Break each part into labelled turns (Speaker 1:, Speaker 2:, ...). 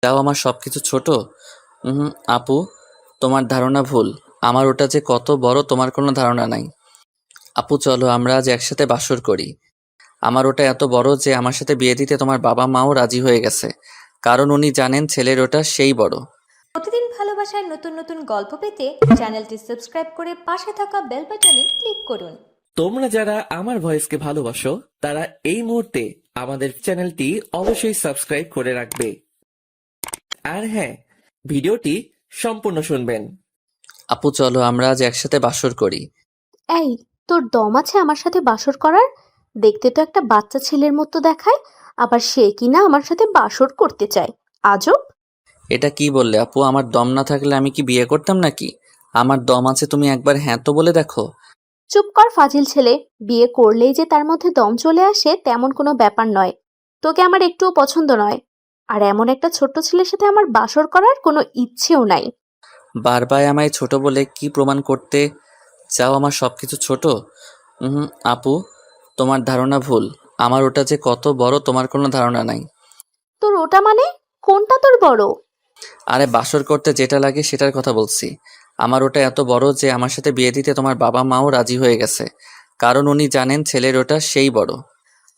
Speaker 1: তাও আমার সবকিছু ছোট। আপু, তোমার ধারণা ভুল। আমার ওটা যে কত বড় তোমার কোনো ধারণা নাই। আপু চলো আমরা আজ একসাথে বাসর করি। আমার ওটা এত বড় যে আমার সাথে বিয়ে দিতে তোমার বাবা মাও রাজি হয়ে গেছে, কারণ উনি জানেন ছেলের ওটা সেই বড়।
Speaker 2: প্রতিদিন ভালোবাসার নতুন নতুন গল্প পেতে চ্যানেলটি সাবস্ক্রাইব করে পাশে থাকা বেল বাটনে ক্লিক করুন।
Speaker 3: তোমরা যারা আমার ভয়েসকে ভালোবাসো তারা এই মুহূর্তে আমাদের চ্যানেলটি অবশ্যই সাবস্ক্রাইব করে রাখবে। আর হ্যাঁ, ভিডিওটি সম্পূর্ণ শুনবেন।
Speaker 1: আপু চলো আমরা আজ একসাথে বাসর করি।
Speaker 4: এই, তোর দম আছে আমার সাথে বাসর করার? দেখতে তো একটা বাচ্চা ছেলের মতো দেখায়, আবার সে কিনা আমার সাথে বাসর করতে চায়। আজব।
Speaker 1: এটা কি বললে আপু? আমার দম না থাকলে আমি কি বিয়ে করতাম নাকি? আমার দম আছে, তুমি একবার হ্যাঁ তো বলে দেখো।
Speaker 4: চুপ কর ফাজিল ছেলে। বিয়ে করলেই যে তার মধ্যে দম চলে আসে তেমন কোনো ব্যাপার নয়। তোকে আমার একটুও পছন্দ নয়, আর এমন একটা ছোট্ট ছেলের সাথে আমার বাসর করার কোনো ইচ্ছেও নাই।
Speaker 1: বারবার আমায় ছোট বলে কি প্রমাণ করতে চাও আমার সবকিছু ছোট? আপু, তোমার ধারণা ভুল। আমার ওটা যে কত বড় তোমার কোনো ধারণা নাই।
Speaker 4: তোর ওটা মানে? কোনটা তোর বড়?
Speaker 1: আরে বাসর করতে যেটা লাগে সেটার কথা বলছি। আমার ওটা এত বড় যে আমার সাথে বিয়ে দিতে তোমার বাবা মাও রাজি হয়ে গেছে, কারণ উনি জানেন ছেলের ওটা সেই বড়।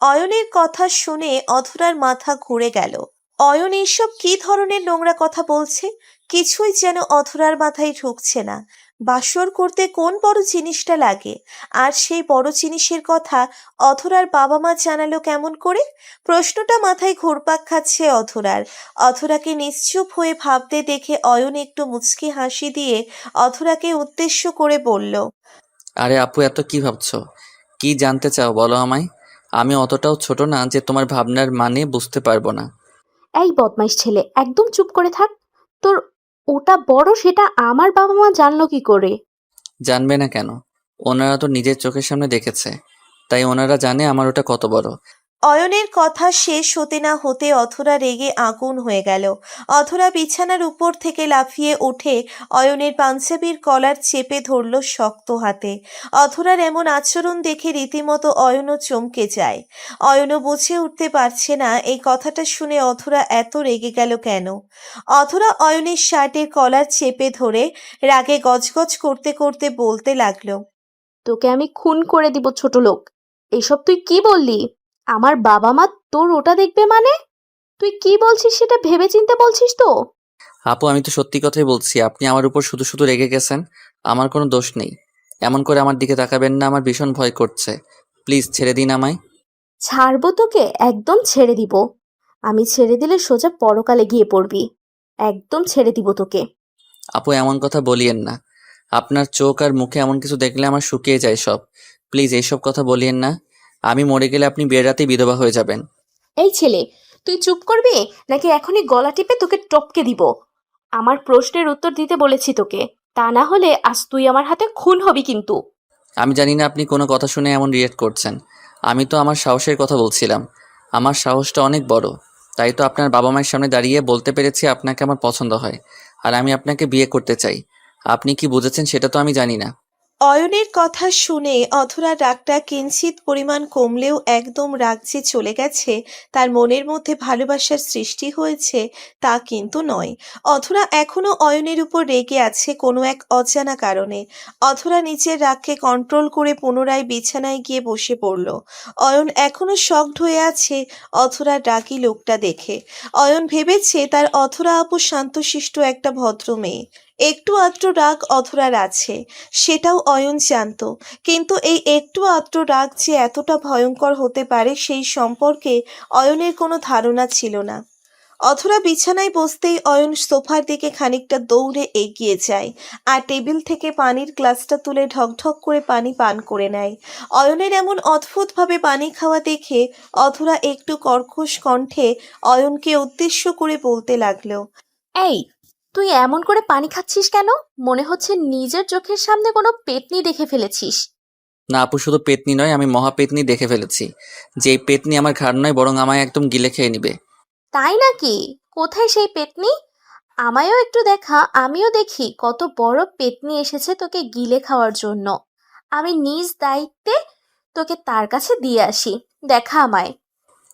Speaker 5: অয়নের কথা শুনে অধরার মাথা ঘুরে গেল। অয়ন এইসব কি ধরনের নোংরা কথা বলছে? কিছুই যেন অধরার মাথায় ঢুকছে না। বাসর করতে কোন বড় জিনিসটা লাগে? আর সেই বড় জিনিসের কথা অধরার বাবা মা জানালো কেমন করে? প্রশ্নটা মাথায় ঘুরপাক খাচ্ছে অধরার। অধরাকে নিশ্চুপ হয়ে ভাবতে দেখে অয়ন একটু মুচকি হাসি দিয়ে অধরাকে উদ্দেশ্য করে বলল,
Speaker 1: আরে আপু, এত কি ভাবছো? কি জানতে চাও বলো আমায়। আমি অতটাও ছোট না যে তোমার ভাবনার মানে বুঝতে পারবো না।
Speaker 4: এই বদমাইশ ছেলে, একদম চুপ করে থাক। তোর ওটা বড় সেটা আমার বাবা মা জানলো কি করে?
Speaker 1: জানবে না কেন? ওনারা তো নিজের চোখের সামনে দেখেছে, তাই ওনারা জানে আমার ওটা কত বড়।
Speaker 5: অয়নের কথা শেষ হতে না হতে অধরা রেগে আগুন হয়ে গেল। অধরা বিছানার উপর থেকে লাফিয়ে উঠে অয়নের পাঞ্জাবির কলার চেপে ধরল শক্ত হাতে। অধরার এমন আচরণ দেখে রীতিমতো অয়নও চমকে যায়। অয়নও বুঝে উঠতে পারছে না এই কথাটা শুনে অধরা এত রেগে গেল কেন। অধরা অয়নের শার্টের কলার চেপে ধরে রাগে গজগজ করতে করতে বলতে লাগলো,
Speaker 4: তোকে আমি খুন করে দিব ছোট লোক। এসব তুই কি বললি? আমার বাবা মা তোর ওটা দেখবে মানে? তুই কি বলছিস সেটা ভেবে চিন্তে বলছিস তো?
Speaker 1: আপু আমি তো সত্যি কথাই বলছি, আপনি আমার উপর শুধু শুধু রেগে গেছেন। আমার কোনো দোষ নেই। এমন করে আমার দিকে তাকাবেন না, আমার ভীষণ ভয় করছে। প্লিজ ছেড়ে দিন আমায়।
Speaker 4: ছাড়বো তোকে, একদম ছেড়ে দিব। আমি ছেড়ে দিলে সোজা পরকালে গিয়ে পড়বি। একদম ছেড়ে দিব তোকে।
Speaker 1: আপু এমন কথা বলিয়েন না। আপনার চোখ আর মুখে এমন কিছু দেখলে আমার শুকিয়ে যায় সব। প্লিজ এইসব কথা বলিয়েন না। আমি মরে গেলে আপনি বিয়ের রাতেই বিধবা হয়ে যাবেন।
Speaker 4: এই ছেলে, তুই চুপ করবি নাকি এখনই গলা টিপে তোকে টপকে দিব? আমার প্রশ্নের উত্তর দিতে বলেছি তোকে, তা না হলে আজ তুই আমার হাতে খুন হবি কিন্তু।
Speaker 1: আমি জানি না আপনি কোনো কথা শুনে এমন রিয়েক্ট করছেন। আমি তো আমার সাহসের কথা বলছিলাম। আমার সাহসটা অনেক বড়। তাই তো আপনার বাবা মায়ের সামনে দাঁড়িয়ে বলতে পেরেছি আপনাকে আমার পছন্দ হয়, আর আমি আপনাকে বিয়ে করতে চাই। আপনি কি বুঝেছেন সেটা তো আমি জানি না।
Speaker 5: অয়নের কথা শুনে অধরার রাগটা কিঞ্চিত পরিমাণ কমলেও একদম রাগ যে চলে গেছে, তার মনের মধ্যে ভালোবাসার সৃষ্টি হয়েছে, তা কিন্তু নয়। অধরা এখনো অয়নের উপর রেগে আছে কোনো এক অজানা কারণে। অধরা নিজের রাগকে কন্ট্রোল করে পুনরায় বিছানায় গিয়ে বসে পড়ল। অয়ন এখনো শকড হয়ে আছে অধরার রাগী লোকটা দেখে। অয়ন ভেবেছে তার অধরা আপু শান্তশিষ্ট একটা ভদ্র মেয়ে। একটু আধটু রাগ অধরার আছে, সেটাও অয়ন জানত। কিন্তু এই একটু আধটু রাগ যে এতটা ভয়ঙ্কর হতে পারে সেই সম্পর্কে অয়নের কোনো ধারণা ছিল না। অধরা বিছানায় বসতেই অয়ন সোফার দিকে খানিকটা দৌড়ে এগিয়ে যায় আর টেবিল থেকে পানির গ্লাসটা তুলে ঢকঢক করে পানি পান করে নেয়। অয়নের এমন অদ্ভুতভাবে পানি খাওয়া দেখে অধরা একটু কর্কশ কণ্ঠে অয়নকে উদ্দেশ্য করে বলতে লাগলো,
Speaker 4: এই, তুই এমন করে পানি খাচ্ছিস কেন? মনে হচ্ছে নিজের চোখের সামনে কোনো পেতনি দেখে ফেলেছিস।
Speaker 1: না আপু, শুধু পেতনি নয়, আমি মহা পেতনি দেখে ফেলেছি। যে এই পেতনি আমার ঘাড় নয়, বরং আমায় একদম গিলে খেয়ে নিবে।
Speaker 4: তাই নাকি? কোথায় সেই পেতনি? আমায়ও একটু দেখা, আমিও দেখি কত বড় পেতনি এসেছে তোকে গিলে খাওয়ার জন্য। আমি নিজ দায়িত্বে তোকে তার কাছে দিয়ে আসি। দেখা আমায়।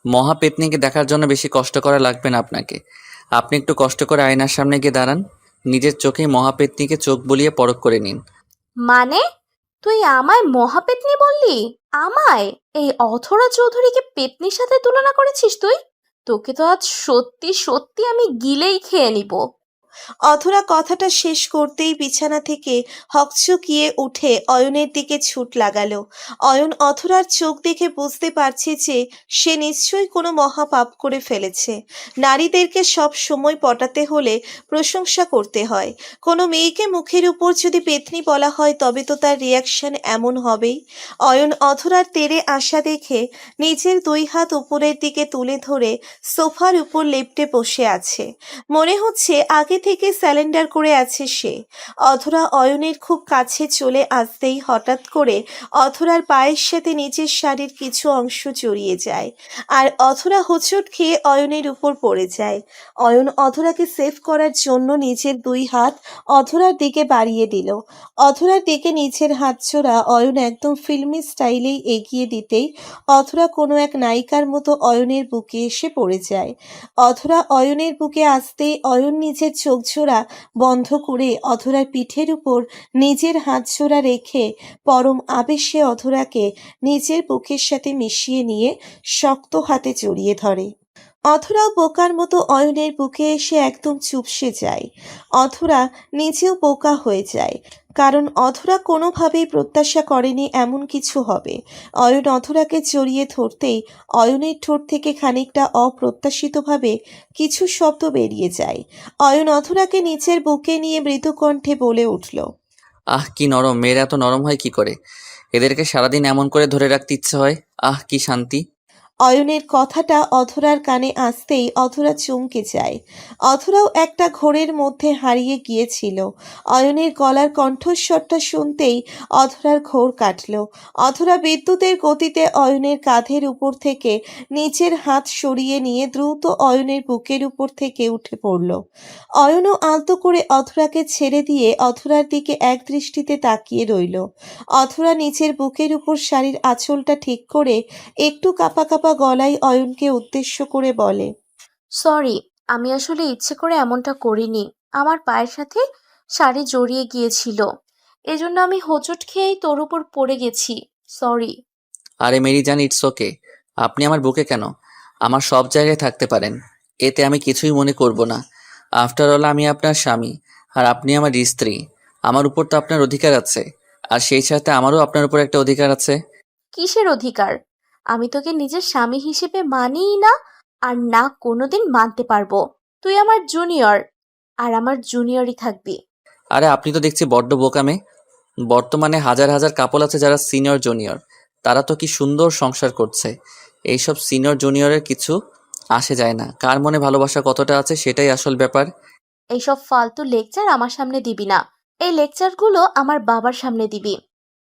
Speaker 1: মহা পেতনিকে দেখার জন্য বেশি কষ্ট করা লাগবে না আপনাকে। আপনি একটু কষ্ট করে আয়নার সামনে গিয়ে দাঁড়ান, নিজের চোখেই মহাপেত্নীকে চোখ বুলিয়ে পরখ করে নিন।
Speaker 4: মানে তুই আমায় মহাপেতনি বললি? আমায়? এই অথরা চৌধুরীকে পেতনির সাথে তুলনা করেছিস তুই? তোকে তো আজ সত্যি সত্যি আমি গিলেই খেয়ে নিব।
Speaker 5: অধরা কথাটা শেষ করতেই বিছানা থেকে হকচকিয়ে উঠে অয়নের দিকে ছুট লাগালো। অয়ন অধরার চোখ দেখে বুঝতে পারছে যে সে নিশ্চয়ই কোনো মহাপাপ করে ফেলেছে। নারীদেরকে সব সময় পটাতে হলে প্রশংসা করতে হয়। কোনো মেয়েকে মুখের উপর যদি পেতনি বলা হয় তবে তো তার রিয়াকশন এমন হবেই। অয়ন অধরার তেড়ে আসা দেখে নিজের দুই হাত উপরের দিকে তুলে ধরে সোফার উপর লেপ্টে বসে আছে। মনে হচ্ছে আগে থেকে স্যালেন্ডার করে আছে সে। অধরা অয়নের খুব কাছে চলে আসতেই হঠাৎ করে অধরার পায়ের সাথে নিচের শাড়ির কিছু অংশ জড়িয়ে যায়, আর অধরা হোঁচট খেয়ে অয়নের উপর পড়ে যায়। অয়ন অধরাকে সেভ করার জন্য নিজের দুই হাত অধরার দিকে বাড়িয়ে দিল। অধরার দিকে নিচের হাত জোড়া অয়ন একদম ফিল্মি স্টাইলেই এগিয়ে দিতেই অধরা কোনো এক নায়িকার মতো অয়নের বুকে এসে পড়ে যায়। অধরা অয়নের বুকে আসতেই অয়ন নিজের চোখজোড়া বন্ধ করে অধরার পিঠের উপর নিজের হাতজোড়া রেখে পরম আবেশে অধরাকে নিজের বুকের সাথে মিশিয়ে নিয়ে শক্ত হাতে জড়িয়ে ধরে। অধরাও বোকার মতো অয়নের বুকে এসে একদম চুপসে যায়। অধরা নিজেও বোকা হয়ে যায়, কারণ অধরা কোনোভাবেই প্রত্যাশা করেনি এমন কিছু হবে। অয়ন অধরাকে জড়িয়ে ধরতেই অয়নের ঠোঁট থেকে খানিকটা অপ্রত্যাশিতভাবে কিছু শব্দ বেরিয়ে যায়। অয়ন অধরাকে নিচের বুকে নিয়ে মৃদু কণ্ঠে বলে উঠল,
Speaker 1: আহ কি নরম, মেয়েরা এত নরম হয় কি করে? এদেরকে সারাদিন এমন করে ধরে রাখতে ইচ্ছে হয়। আহ কি শান্তি।
Speaker 5: অয়নের কথাটা অধরার কানে আসতেই অধরা চমকে যায়। অধরাও একটা ঘোরের মধ্যে হারিয়ে গিয়েছিল। অয়নের গলার কণ্ঠস্বরটা শুনতেই অধরার ঘোর কাটল। অধরা বিদ্যুতের গতিতে অয়নের কাঁধের উপর থেকে নিচের হাত সরিয়ে নিয়ে দ্রুত অয়নের বুকের উপর থেকে উঠে পড়ল। অয়নও আলতো করে অধরাকে ছেড়ে দিয়ে অধরার দিকে এক দৃষ্টিতে তাকিয়ে রইল। অধরা নিচের বুকের উপর শাড়ির আঁচলটা ঠিক করে একটু কাঁপা কাঁপা গলায় অয়নকে উদ্দেশ্য করে বলে,
Speaker 4: সরি, আমি আসলে ইচ্ছে করে এমনটা করিনি। আমার পায়ের সাথে শাড়ি জড়িয়ে গিয়েছিল, এজন্য আমি হোঁচট খেয়েই তোর উপর পড়ে গেছি। সরি।
Speaker 1: আরে মেরি জান, ইটস ওকে। আপনি আমার বুকে কেন, আমার সব জায়গায় থাকতে পারেন, এতে আমি কিছুই মনে করব না। আফটার অল আমি আপনার স্বামী, আর আপনি আমার স্ত্রী। আমার উপর তো আপনার অধিকার আছে, আর সেই সাথে আমারও আপনার উপর একটা অধিকার আছে।
Speaker 4: কিসের অধিকার? আমি তোকে নিজের স্বামী হিসেবে মানিই না, আর না কোনোদিন মানতে পারবো। তুই আমার জুনিয়র, আর আমার জুনিয়রই থাকবি।
Speaker 1: আরে আপনি তো দেখছি বড্ড বোকামে। বর্তমানে হাজার হাজার কাপল আছে যারা সিনিয়র জুনিয়র, তারা তো কি সুন্দর সংসার করছে। এইসব সিনিয়র জুনিয়রের কিছু আসে যায় না, কার মনে ভালোবাসা কতটা আছে সেটাই আসল ব্যাপার।
Speaker 4: এইসব ফালতু লেকচার আমার সামনে দিবি না। এই লেকচারগুলো আমার বাবার সামনে দিবি,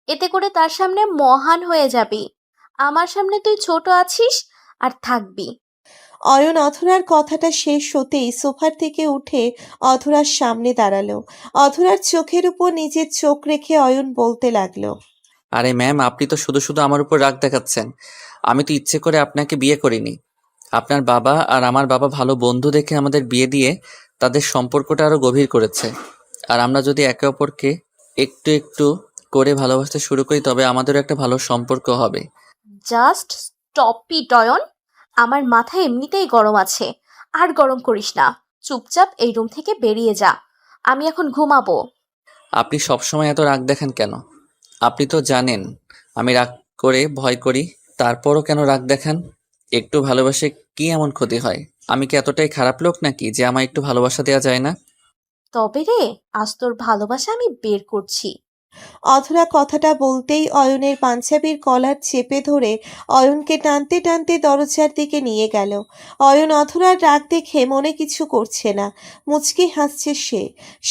Speaker 4: এতে করে তার সামনে মহান হয়ে যাবি। আমার সামনে তুই ছোট আছিস আর থাকবি।
Speaker 5: অয়ন অধরার কথাটা শেষ হতেই সোফার থেকে উঠে অধরার সামনে দাঁড়ালো। অধরার চোখের উপর নিজের চোখ রেখে অয়ন বলতে লাগলো,
Speaker 1: আরে ম্যাম, আপনি তো শুধু শুধু আমার উপর রাগ দেখাচ্ছেন। আমি তো ইচ্ছে করে আপনাকে বিয়ে করিনি। আপনার বাবা আর আমার বাবা ভালো বন্ধু দেখে আমাদের বিয়ে দিয়ে তাদের সম্পর্কটা আরো গভীর করেছে। আর আমরা যদি একে অপরকে একটু একটু করে ভালোবাসতে শুরু করি তবে আমাদেরও একটা ভালো সম্পর্ক হবে।
Speaker 4: Just stop it Ayan. আমার মাথা এমনিতেই গরম আছে, আর গরম করিস না। চুপচাপ এই রুম থেকে বেরিয়ে যা, আমি এখন ঘুমাবো।
Speaker 1: আপনি সবসময় এত রাগ দেখান কেন? আপনি তো জানেন আমি রাগ করে ভয় করি, তারপরও কেন রাগ দেখান? একটু ভালোবাসে কি এমন ক্ষতি হয়? আমি কি এতটাই খারাপ লোক নাকি যে আমায় একটু ভালোবাসা দেওয়া যায় না?
Speaker 4: তবে রে, আজ তোর ভালোবাসা আমি বের করছি।
Speaker 5: অধরা কথাটা বলতেই অয়নের পাঞ্জাবির কলার চেপে ধরে অয়নকে টানতে টানতে দরজার দিকে নিয়ে গেল। অয়ন অধরার রাগ দেখে মনে কিছু করছে না, মুচকি হাসছে সে।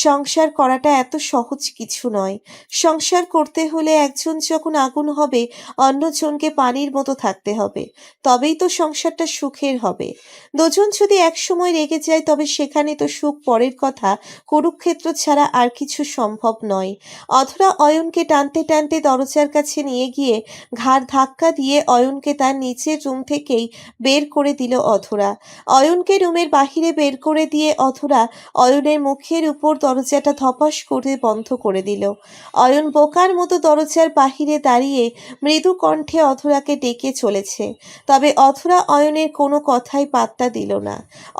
Speaker 5: সংসার করাটা এত সহজ কিছু নয়। সংসার করতে হলে একজন যখন আগুন হবে অন্যজনকে পানির মতো থাকতে হবে, তবেই তো সংসারটা সুখের হবে। দুজন যদি একসময় রেগে যায় তবে সেখানে তো সুখ পরের কথা, কুরুক্ষেত্র ছাড়া আর কিছু সম্ভব নয়। অধরা অয়নকে টানতে টানতে দরজার কাছে নিয়ে গিয়ে ঘাড় ধাক্কা দিয়ে অয়নকে তার নিচের রুম থেকেই বের করে দিল অধরা। অয়নকে রুমের বাহিরে বের করে দিয়ে অধরা অয়নের মুখের উপর দরজাটা ধপাস করে বন্ধ করে দিল। অয়ন বোকার মতো দরজার বাহিরে দাঁড়িয়ে মৃদু কণ্ঠে অধরাকে ডেকে চলেছে, তবে অধরা অয়নের কোনো কথাই পাত্তা দিল না।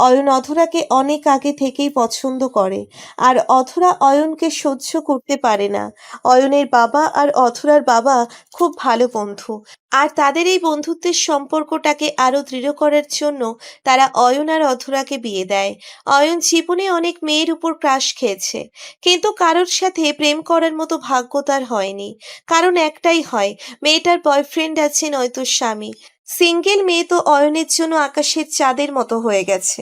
Speaker 5: অয়ন অধরাকে অনেক আগে থেকেই পছন্দ করে, আর অধরা অয়নকে সহ্য করতে পারে না। অয়নের বাবা আর অধরার বাবা খুব ভালো বন্ধু, আর তাদের এই বন্ধুত্বের সম্পর্কটাকে আরো দৃঢ় করার জন্য তারা অয়ন আর অধরাকে বিয়ে দেয়। অয়ন জীবনে অনেক মেয়ের উপর ক্রাশ খেয়েছে, কিন্তু কারোর সাথে প্রেম করার মতো ভাগ্য তার হয়নি। কারণ একটাই হয়, মেয়েটার বয়ফ্রেন্ড আছে নয়তো স্বামী। সিঙ্গেল মেয়ে তো অয়নের জন্য আকাশের চাঁদের মতো হয়ে গেছে।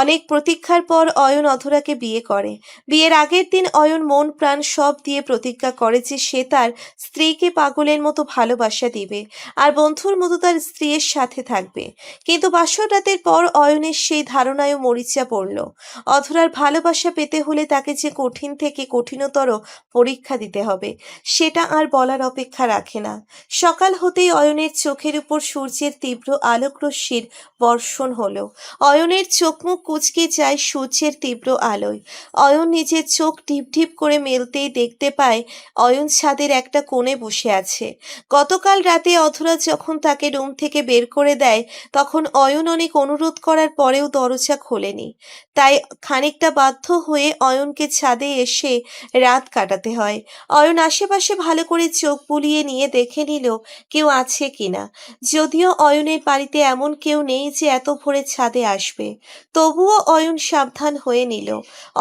Speaker 5: অনেক প্রতীক্ষার পর অয়ন অধরাকে বিয়ে করে। বিয়ের আগের দিন অয়ন মন প্রাণ সব দিয়ে প্রতিজ্ঞা করে যে সে তার স্ত্রীকে পাগলের মতো ভালোবাসা দিবে আর বন্ধুর মতো তার স্ত্রীর সাথে থাকবে। কিন্তু বাসর রাতের পর অয়নের সেই ধারণায়ও মরিচা পড়ল। অধরার ভালোবাসা পেতে হলে তাকে যে কঠিন থেকে কঠিনতর পরীক্ষা দিতে হবে, সেটা আর বলার অপেক্ষা রাখে না। সকাল হতেই অয়নের চোখের উপর সূর্যের তীব্র আলোকরশ্মির বর্ষণ হলো। অয়নের চোখ মুখ কুঁচকে যায় সূর্যের তীব্র আলোয়। অয়ন নিজের চোখ ঢিপ ঢিপ করে মেলতেই দেখতে পায় অয়ন ছাদের একটা কোণে বসে আছে। গতকাল রাতে অধরা যখন তাকে রুম থেকে বের করে দেয়, তখন অয়ন অনেক অনুরোধ করার পরেও দরজা খোলেনি। তাই খানিকটা বাধ্য হয়ে অয়নকে ছাদে এসে রাত কাটাতে হয়। অয়ন আশেপাশে ভালো করে চোখ বুলিয়ে নিয়ে দেখে নিল কেউ আছে কিনা। যদিও অয়নের বাড়িতে এমন কেউ নেই যে এত ভোরে ছাদে আসবে, তবুও অয়ন সাবধান হয়ে নিল।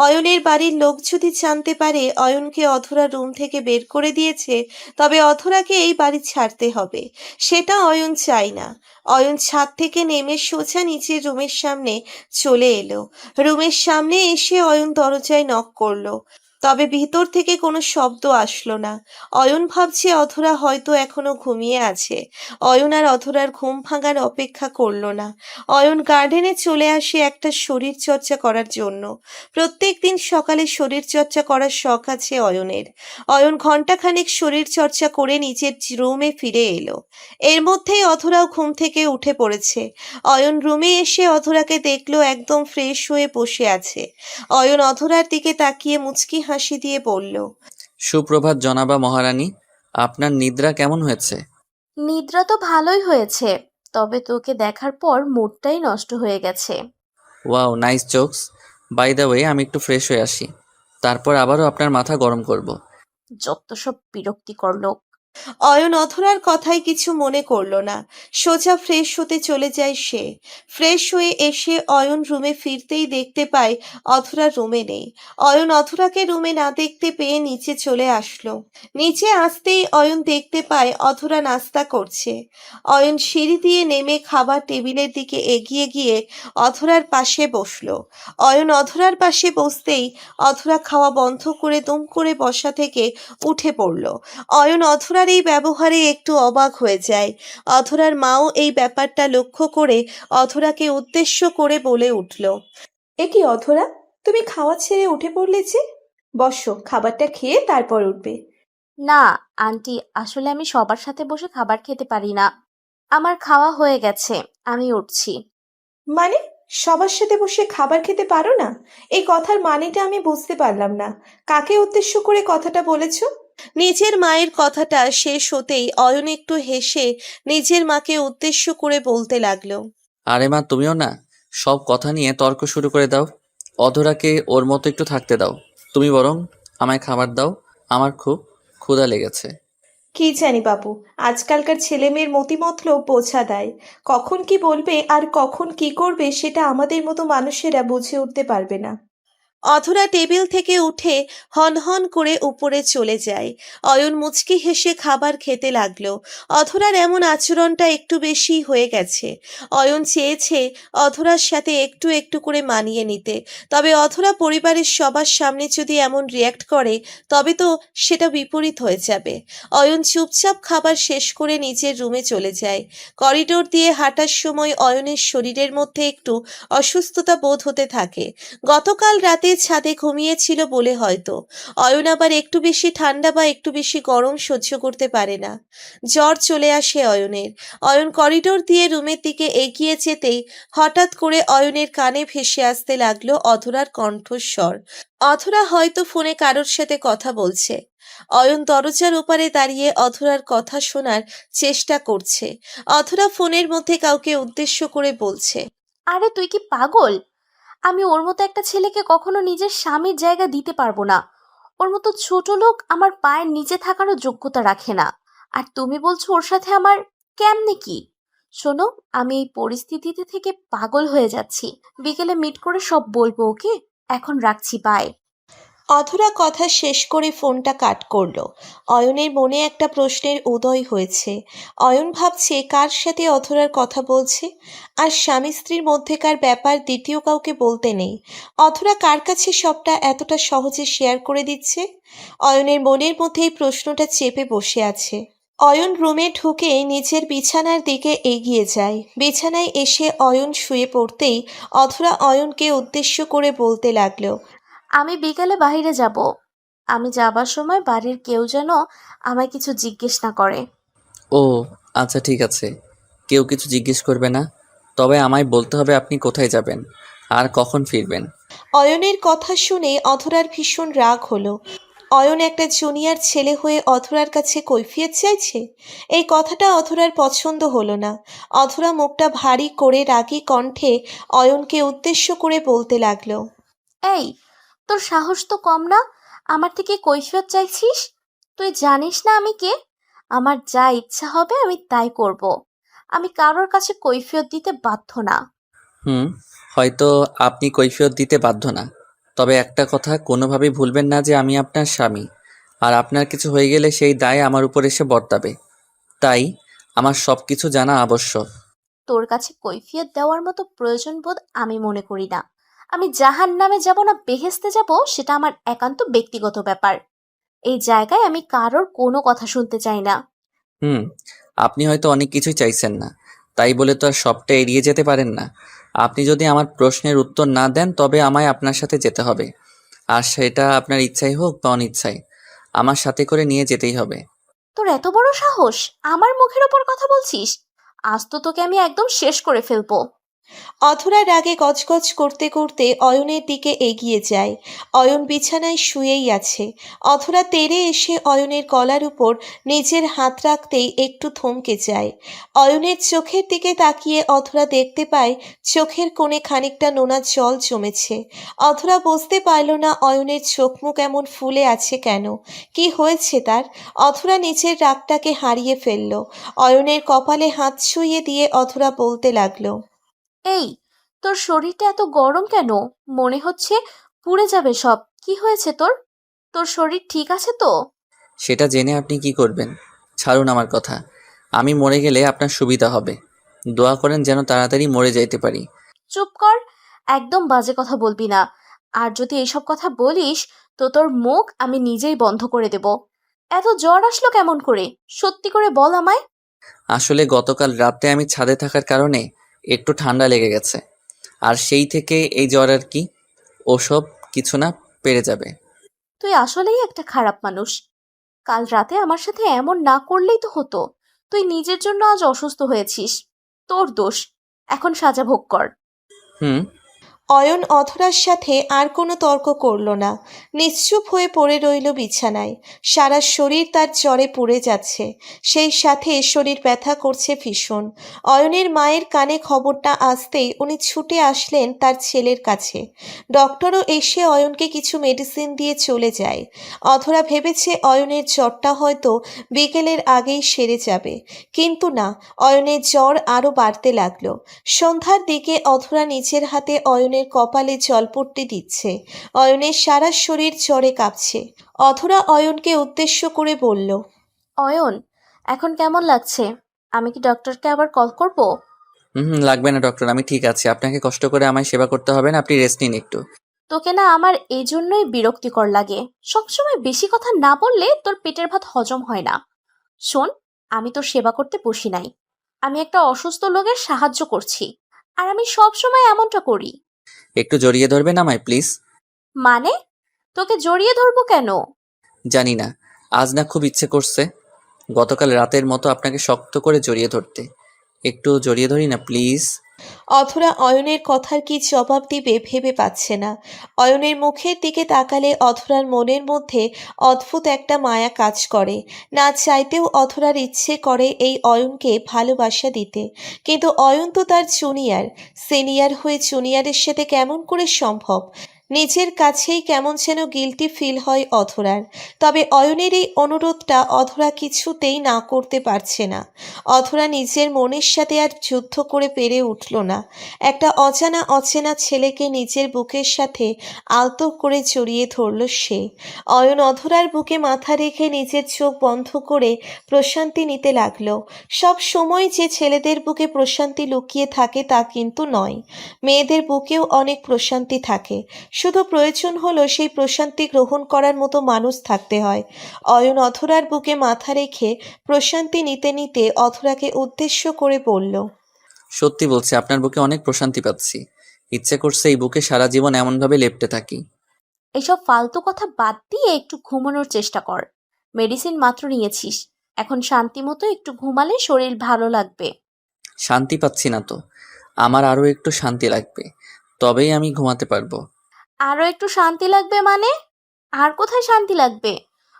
Speaker 5: অয়নের বাড়ির লোক যদি জানতে পারে অয়নকে অধরা রুম থেকে বের করে দিয়েছে, তবে অধরাকে এই বাড়ি ছাড়তে হবে। সেটা অয়ন চায় না। অয়ন ছাদ থেকে নেমে সোজা নিচের রুমের সামনে চলে এলো। রুমের সামনে এসে অয়ন দরজায় নক করলো, তবে ভিতর থেকে কোনো শব্দ আসলো না। অয়ন ভাবছে অধরা হয়তো এখনো ঘুমিয়ে আছে। অয়ন আর অধরার ঘুম ভাঙার অপেক্ষা করলো না। অয়ন গার্ডেনে চলে আসে একটা শরীর চর্চা করার জন্য। প্রত্যেক দিন সকালে শরীর চর্চা করার শখ আছে অয়নের। অয়ন ঘন্টাখানেক শরীর চর্চা করে নিজের রুমে ফিরে এলো। এর মধ্যেই অধরাও ঘুম থেকে উঠে পড়েছে। অয়ন রুমে এসে অধরাকে দেখলো একদম ফ্রেশ হয়ে বসে আছে। অয়ন অধরার দিকে তাকিয়ে মুচকি হাসি দিয়ে বলল,
Speaker 1: সুপ্রভাত জনাবা মহারানী, আপনার নিদ্রা কেমন হয়েছে?
Speaker 4: নিদ্রা তো ভালোই হয়েছে, তবে তোকে দেখার পর মুডটাই নষ্ট হয়ে গেছে।
Speaker 1: Wow, nice jokes. By the way, আমি একটু ফ্রেশ হয়ে আসি, তারপর আবারও আপনার মাথা গরম করব।
Speaker 4: যত সব বিরক্তিকর লোক।
Speaker 5: অয়ন অধরার কথায় কিছু মনে করলো না। সোজা ফ্রেশ হতে চলে যায় সে। ফ্রেশ হয়ে এসে অয়ন রুমে ফিরতেই দেখতে পায় অধরা রুমে নেই। অয়ন অধরাকে রুমে না দেখতে পেয়ে নিচে চলে আসলো। নিচে আসতেই অয়ন দেখতে পায় অধরা নাস্তা করছে। অয়ন সিঁড়ি দিয়ে নেমে খাবার টেবিলের দিকে এগিয়ে গিয়ে অধরার পাশে বসলো। অয়ন অধরার পাশে বসতেই অধরা খাওয়া বন্ধ করে দুম করে বসা থেকে উঠে পড়ল। অয়ন অধরার এই ব্যবহারে একটু অবাক হয়ে যায়। অধরার মাও এই ব্যাপারটা লক্ষ্য করে অধরাকে উদ্দেশ্য করে বলে উঠল,
Speaker 6: এ কি অধরা, তুমি খাওয়া ছেড়ে উঠে পড়লে যে? বসো, খাবারটা খেয়ে তারপর উঠবে।
Speaker 4: না আন্টি, আসলে আমি সবার সাথে বসে খাবার খেতে পারি না। আমার খাওয়া হয়ে গেছে, আমি উঠছি।
Speaker 6: মানে, সবার সাথে বসে খাবার খেতে পারো না? এই কথার মানেটা আমি বুঝতে পারলাম না। কাকে উদ্দেশ্য করে কথাটা বলেছো?
Speaker 5: নিজের মায়ের কথাটা শেষ হতেই অয়ন একটু হেসে নিজের মাকে উদ্দেশ্য করে বলতে লাগলো,
Speaker 1: আরে মা, তুমিও না সব কথা নিয়ে তর্ক শুরু করে দাও। অধরাকে ওর মতো একটু থাকতে দাও। তুমি বরং আমায় খাবার দাও, আমার খুব ক্ষুধা লেগেছে।
Speaker 6: কি জানি বাবু, আজকালকার ছেলে মেয়ের মতিমতলব বোঝা দেয়। কখন কি বলবে আর কখন কি করবে সেটা আমাদের মতো মানুষেরা বুঝে উঠতে পারবে না।
Speaker 5: অধরা টেবিল থেকে উঠে হন হন করে উপরে চলে যায়। অয়ন মুচকি হেসে খাবার খেতে লাগলো। অধরার এমন আচরণটা একটু বেশি হয়ে গেছে। অয়ন চেয়েছে অধরার সাথে একটু একটু করে মানিয়ে নিতে, তবে অধরা পরিবারের সবার সামনে যদি এমন রিয়্যাক্ট করে তবে তো সেটা বিপরীত হয়ে যাবে। অয়ন চুপচাপ খাবার শেষ করে নিজের রুমে চলে যায়। করিডোর দিয়ে হাঁটার সময় অয়নের শরীরের মধ্যে একটু অসুস্থতা বোধ হতে থাকে। গতকাল রাতে হয়ে ছাদে ঘুমিয়েছিল বলে হয়তো। অয়ন আবার একটু বেশি ঠান্ডা বা একটু বেশি গরম সহ্য করতে পারে না। জ্বর চলে আসে অয়নের। অয়ন করিডোর দিয়ে রুমের দিকে এগিয়ে যেতেই হঠাৎ করে অয়নের কানে ভেসে আসতে লাগলো অধরার কণ্ঠস্বর। অধরা হয়তো ফোনে কারোর সাথে কথা বলছে। অয়ন দরজার ওপারে দাঁড়িয়ে অধরার কথা শোনার চেষ্টা করছে। অধরা ফোনের মধ্যে কাউকে উদ্দেশ্য করে বলছে।
Speaker 4: আরে তুই কি পাগল? আমি ওর মতো একটা ছেলেকে কখনো নিজের স্বামীর জায়গা দিতে পারবো না। ওর মতো ছোট লোক আমার পায়ের নিচে থাকারও যোগ্যতা রাখে না। আর তুমি বলছো ওর সাথে আমার কেমনে কি? শোনো, আমি এই পরিস্থিতিতে থেকে পাগল হয়ে যাচ্ছি। বিকেলে মিট করে সব বলবো, ওকে? এখন রাখছি, বাই।
Speaker 5: অধরা কথা শেষ করে ফোনটা কাট করলো। অয়নের মনে একটা প্রশ্নের উদয় হয়েছে। অয়ন ভাবছে কার সাথে অধরার কথা বলছে, আর স্বামী স্ত্রীর মধ্যেকার ব্যাপার দ্বিতীয় কাউকে বলতে নেই। অধরা কার কাছে সবটা এতটা সহজে শেয়ার করে দিচ্ছে? অয়নের মনের মধ্যে এই প্রশ্নটা চেপে বসে আছে। অয়ন রুমে ঢুকে নিজের বিছানার দিকে এগিয়ে যায়। বিছানায় এসে অয়ন শুয়ে পড়তেই অধরা অয়নকে উদ্দেশ্য করে বলতে লাগলো।
Speaker 4: আমি বিকেলে বাইরে যাব। আমি যাবার সময় বাড়ির কেউ যেন আমায় কিছু জিজ্ঞেস না করে।
Speaker 1: ও আচ্ছা, ঠিক আছে। কেউ কিছু জিজ্ঞেস করবে না। তবে আমায় বলতে হবে আপনি কোথায় যাবেন আর কখন ফিরবেন।
Speaker 5: অয়নের কথা শুনে অধরার ভীষণ রাগ হলো। অয়ন একটা জুনিয়র ছেলে হয়ে অধরার কাছে কৈফিয়ত চাইছে। এই কথাটা অধরার পছন্দ হলো না। অধরা মুখটা ভারী করে রাগী কণ্ঠে অয়নকে উদ্দেশ্য করে বলতে লাগলো।
Speaker 4: এই, তোর সাহস তো কম না? আমার থেকে কৈফিয়ত চাইছিস? তুই জানিস না আমি কে? আমার যা ইচ্ছা হবে আমি তাই করব। আমি কারোর কাছে কৈফিয়ত দিতে বাধ্য না।
Speaker 1: হুম, হয়তো আপনি কৈফিয়ত দিতে বাধ্য না। তবে একটা কথা কোনোভাবেই ভুলবেন না যে আমি আপনার স্বামী। আর আপনার কিছু হয়ে গেলে সেই দায় আমার উপর এসে বর্তাবে। তাই আমার সব কিছু জানা আবশ্যক।
Speaker 4: তোর কাছে কৈফিয়ত দেওয়ার মতো প্রয়োজন বোধ আমি মনে করি না। আমি জাহান্নামে যাব না বেহেশতে যাব সেটা আমার একান্ত ব্যক্তিগত ব্যাপার। এই জায়গায় আমি কারোর কোনো কথা শুনতে চাই না।
Speaker 1: হুম, আপনি হয়তো অনেক কিছুই চাইছেন না, তাই বলে তো আর সবটা এড়িয়ে যেতে পারেন না। আপনি যদি আমার প্রশ্নের উত্তর না দেন তবে আমায় আপনার সাথে যেতে হবে। আর সেটা আপনার ইচ্ছাই হোক বা অনিচ্ছাই, আমার সাথে করে নিয়ে যেতেই হবে।
Speaker 4: তোর এত বড় সাহস, আমার মুখের ওপর কথা বলছিস? আজ তো তোকে আমি একদম শেষ করে ফেলবো।
Speaker 5: অধরা রাগে গজগজ করতে করতে অয়নের দিকে এগিয়ে যায়। অয়ন বিছানায় শুয়েই আছে। অধরা তেড়ে এসে অয়নের গলার উপর নিজের হাত রাখতেই একটু থমকে যায়। অয়নের চোখের দিকে তাকিয়ে অধরা দেখতে পায় চোখের কোণে খানিকটা নোনা জল জমেছে। অধরা বুঝতে পারল না অয়নের চোখ মুখ এমন ফুলে আছে কেন, কি হয়েছে তার। অধরা নিজের রাগটাকে হারিয়ে ফেলল। অয়নের কপালে হাত ছুঁয়ে দিয়ে অধরা বলতে লাগলো।
Speaker 4: এই, তোর শরীরটা এত গরম কেন? মনে হচ্ছে পুড়ে যাবে সব। কি হয়েছে তোর? তোর শরীর ঠিক আছে তো?
Speaker 1: সেটা জেনে আপনি কি করবেন? ছাড়ুন আমার কথা। আমি মরে গেলে আপনার সুবিধা হবে। দোয়া করেন যেন তাড়াতাড়ি মরে যাইতে পারি।
Speaker 4: চুপ কর, একদম বাজে কথা বলবি না। আর যদি এইসব কথা বলিস তো তোর মুখ আমি নিজেই বন্ধ করে দেব। এত জ্বর আসলো কেমন করে? সত্যি করে বল আমায়।
Speaker 1: আসলে গতকাল রাতে আমি ছাদে থাকার কারণে একটু ঠান্ডা লেগে গেছে। আর সেই থেকে এই জ্বর আর কি। ওসব কিছু না, পেরে যাবে।
Speaker 4: তুই আসলেই একটা খারাপ মানুষ। কাল রাতে আমার সাথে এমন না করলেই তো হতো। তুই নিজের জন্য আজ অসুস্থ হয়েছিস। তোর দোষ। এখন সাজা ভোগ কর।
Speaker 1: হুম।
Speaker 5: অয়ন অধরার সাথে আর কোনো তর্ক করল না। নিশ্চুপ হয়ে পড়ে রইল বিছানায়। সারা শরীর তার জ্বরে পুড়ে যাচ্ছে। সেই সাথে শরীর ব্যথা করছে ভীষণ। অয়নের মায়ের কানে খবরটা আসতেই উনি ছুটে আসলেন তার ছেলের কাছে। ডক্টরও এসে অয়নকে কিছু মেডিসিন দিয়ে চলে যায়। অধরা ভেবেছে অয়নের জ্বরটা হয়তো বিকেলের আগেই সেরে যাবে, কিন্তু না, অয়নের জ্বর আরও বাড়তে লাগলো। সন্ধ্যার দিকে অধরা নিজের হাতে অয়নের কপালে জলপট্টি দিচ্ছে। অয়নের সারা শরীর জ্বরে কাঁপছে। অধরা অয়নকে উদ্দেশ্য করে বলল।
Speaker 4: অয়ন, এখন কেমন লাগছে? আমি কি ডক্টরকে আবার কল করব?
Speaker 1: হুম হুম, লাগবে না ডক্টর, আমি ঠিক আছি। আপনাকে কষ্ট করে আমায় সেবা করতে হবে না, আপনি রেস্ট নিন একটু।
Speaker 4: তোকে না আমার এই জন্যই বিরক্তিকর লাগে। সবসময় বেশি কথা না বললে তোর পেটের ভাত হজম হয় না। শোন, আমি তোর সেবা করতে বসি নাই। আমি একটা অসুস্থ লোকের সাহায্য করছি। আর আমি সব সময় এমনটা করি।
Speaker 1: একটু জড়িয়ে ধরবেন আমায় প্লিজ।
Speaker 4: মানে? তোকে জড়িয়ে ধরবো কেন?
Speaker 1: জানি না, আজ না খুব ইচ্ছে করছে গতকাল রাতের মতো আপনাকে শক্ত করে জড়িয়ে ধরতে। একটু জড়িয়ে ধরি না প্লিজ?
Speaker 5: অথরা অয়নের কথার কি জবাব দিবে ভেবে পাচ্ছে না। অয়নের মুখের দিকে তাকালে অথরার মনের মধ্যে অদ্ভুত একটা মায়া কাজ করে। না চাইতেও অথরার ইচ্ছে করে এই অয়নকে ভালোবাসা দিতে, কিন্তু অয়ন তো তার জুনিয়র। সিনিয়র হয়ে জুনিয়রের সাথে কেমন করে সম্ভব? নিজের কাছেই কেমন যেন গিল্টি ফিল হয় অধরার। তবে অয়নের এই অনুরোধটা অধরা কিছুতেই না করতে পারছে না। অধরা নিজের মনের সাথে আর যুদ্ধ করে পেরে উঠল না। একটা অচেনা ছেলেকে নিজের বুকের সাথে আলতো করে জড়িয়ে ধরল সে। অয়ন অধরার বুকে মাথা রেখে নিজের চোখ বন্ধ করে প্রশান্তি নিতে লাগলো। সব সময় যে ছেলেদের বুকে প্রশান্তি লুকিয়ে থাকে তা কিন্তু নয়। মেয়েদের বুকেও অনেক প্রশান্তি থাকে, শুধু প্রয়োজন হলো সেই প্রশান্তি গ্রহণ করার মতো মানুষ থাকতে হয়। অয়ন অধরার বুকে মাথা রেখে প্রশান্তি নিতে নিতে অধরাকে উদ্দেশ্য করে বলল,
Speaker 1: সত্যি বলছি, আপনার বুকে অনেক প্রশান্তি পাচ্ছি। ইচ্ছে করছে এই বুকে সারা জীবন এমনভাবে লেপ্টে থাকি।
Speaker 4: এসব ফালতু কথা বাদ দিয়ে একটু ঘুমানোর চেষ্টা কর। মেডিসিন মাত্র নিয়েছিস, এখন শান্তি মতো একটু ঘুমালে শরীর ভালো লাগবে।
Speaker 1: শান্তি পাচ্ছি না তো। আমার আরও একটু শান্তি লাগবে, তবেই আমি ঘুমাতে পারবো।
Speaker 4: আরো একটু শান্তি লাগবে মানে? আর কোথায় শান্তি লাগবে?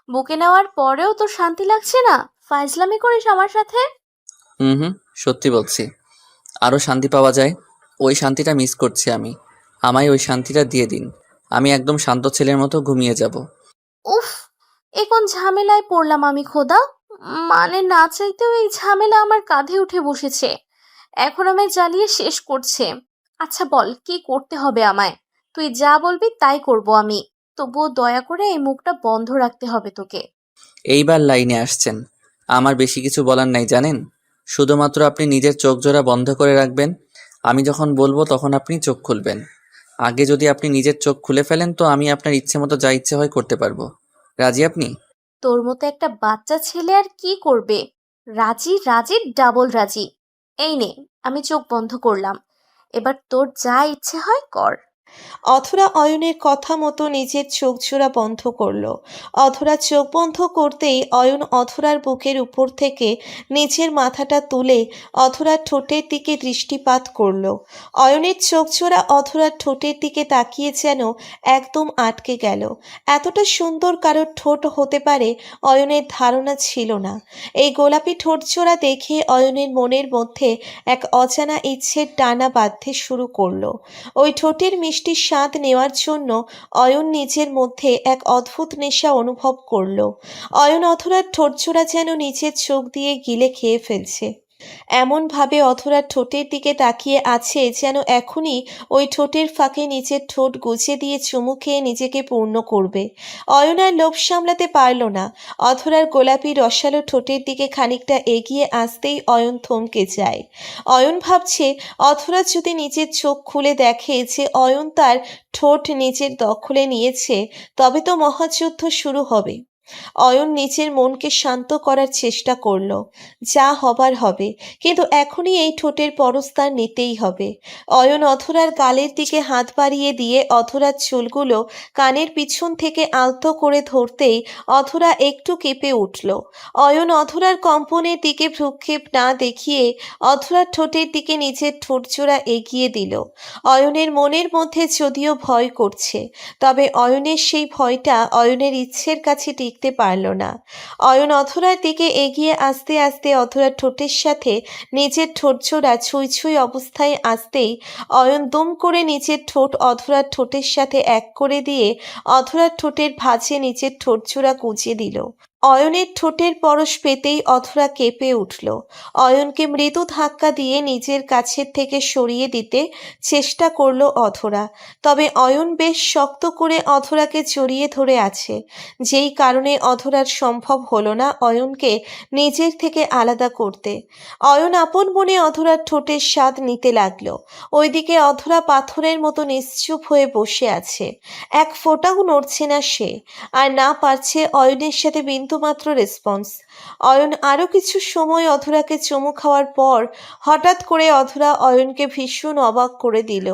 Speaker 4: বুকে নেওয়ার পরেও তোর শান্তি লাগছে না? ফাইজলামি করিস আমার সাথে?
Speaker 1: হুম হুম, সত্যি বলছি। আরও শান্তি পাওয়া যায়, ওই শান্তিটা মিস করছি আমি। আমায় ওই শান্তিটা দিয়ে দিন, আমি একদম শান্ত ছেলের মতো ঘুমিয়ে যাব।
Speaker 4: উফ, এ কোন ঝামেলায় পড়লাম আমি খোদা! মানে না চাইতেও এই ঝামেলা আমার কাঁধে উঠে বসেছে, এখন আমায় জ্বালিয়ে শেষ করছে। আচ্ছা বল, কি করতে হবে আমায়? তুই যা বলবি তাই করব আমি। তবুও দয়া করে এই মুখটা বন্ধ রাখতে হবে তোকে।
Speaker 1: এইবার লাইনে আসছেন। আমার বেশি কিছু বলার নাই জানেন। শুধুমাত্র আপনি নিজের চোখ জোড়া বন্ধ করে রাখবেন। আমি যখন বলবো তখন আপনি চোখ খুলবেন। আগে যদি আপনি নিজের চোখ খুলে ফেলেন তো আমি আপনার ইচ্ছে মতো যা ইচ্ছে হয় করতে পারবো। রাজি আপনি?
Speaker 4: তোর মতো একটা বাচ্চা ছেলে আর কি করবে? রাজি রাজি ডাবল রাজি। এই নে, আমি চোখ বন্ধ করলাম, এবার তোর যা ইচ্ছে হয় কর।
Speaker 5: অধরা অয়নের কথা মতো নিজের চোখ জোড়া বন্ধ করল। অধরা চোখ বন্ধ করতেই অয়ন অধরার বুকের উপর থেকে নিচের মাথাটা তুলে অধরার ঠোঁটের দিকে দৃষ্টিপাত করল। অয়নের চোখ জোড়া অধরার ঠোঁটের দিকে তাকিয়ে যেন একদম আটকে গেল। এতটা সুন্দর কারোর ঠোঁট হতে পারে অয়নের ধারণা ছিল না। এই গোলাপি ঠোঁট জোড়া দেখে অয়নের মনের মধ্যে এক অজানা ইচ্ছের টানা বাঁধতে শুরু করলো। ওই ঠোঁটের মিষ্টি স্বাদ নেওয়ার জন্য অয়ন নিজের মধ্যে এক অদ্ভুত নেশা অনুভব করলো। অয়ন অধরার ঠোঁটজোড়া যেন নিজের চোখ দিয়ে গিলে খেয়ে ফেলছে। এমনভাবে অধরার ঠোঁটের দিকে তাকিয়ে আছে যেন এখনই ওই ঠোঁটের ফাঁকে নিজের ঠোঁট গুজে দিয়ে চুমু খেয়ে নিজেকে পূর্ণ করবে। অয়ন আর লোভ সামলাতে পারল না। অধরার গোলাপি রসালো ঠোঁটের দিকে খানিকটা এগিয়ে আসতেই অয়ন থমকে যায়। অয়ন ভাবছে অধরা যদি নিজের চোখ খুলে দেখে যে অয়ন তার ঠোঁট নিজের দখলে নিয়েছে, তবে তো মহাযুদ্ধ শুরু হবে। অয়ন নিজের মনকে শান্ত করার চেষ্টা করলো। যা হবার হবে, কিন্তু এখনই এই ঠোঁটের পরস্তার নিতেই হবে। অয়ন অধরার গালের দিকে হাত বাড়িয়ে দিয়ে অধরার চুলগুলো কানের পিছন থেকে আলতো করে ধরতেই অধরা একটু কেঁপে উঠল। অয়ন অধরার কম্পনের দিকে ভ্রুক্ষেপ না দেখিয়ে অধরার ঠোঁটের দিকে নিজের ঠোঁটজোড়া এগিয়ে দিল। অয়নের মনের মধ্যে যদিও ভয় করছে, তবে অয়নের সেই ভয়টা অয়নের ইচ্ছের কাছে টিকতে পারল না। অয়ন অধরার দিকে এগিয়ে আসতে আসতে অধরার ঠোঁটের সাথে নিজের ঠোঁটজোড়া ছুঁই ছুঁই অবস্থায় আসতেই অয়ন দুম করে নিজের ঠোঁট অধরার ঠোঁটের সাথে এক করে দিয়ে অধরার ঠোঁটের ভাঁজে নিজের ঠোঁটজোড়া গুঁজে দিল। অয়নের ঠোঁটের পরশ পেতেই অধরা কেঁপে উঠল। অয়নকে মৃদু ধাক্কা দিয়ে নিজের কাছের থেকে সরিয়ে দিতে চেষ্টা করলো অধরা, তবে অয়ন বেশ শক্ত করে অধরাকে জড়িয়ে ধরে আছে, যেই কারণে অধরার সম্ভব হলো না অয়নকে নিজের থেকে আলাদা করতে। অয়ন আপন মনে অধরার ঠোঁটের স্বাদ নিতে লাগলো। ওইদিকে অধরা পাথরের মতো নিশ্চুপ হয়ে বসে আছে, এক ফোঁটাও নড়ছে না সে, আর না পারছে অয়নের সাথে বিন্দুমাত্র রেসপন্স। অয়ন আরও কিছু সময় অধরাকে চুমু খাওয়ার পর হঠাৎ করে অধরা অয়নকে ভীষণ অবাক করে দিল।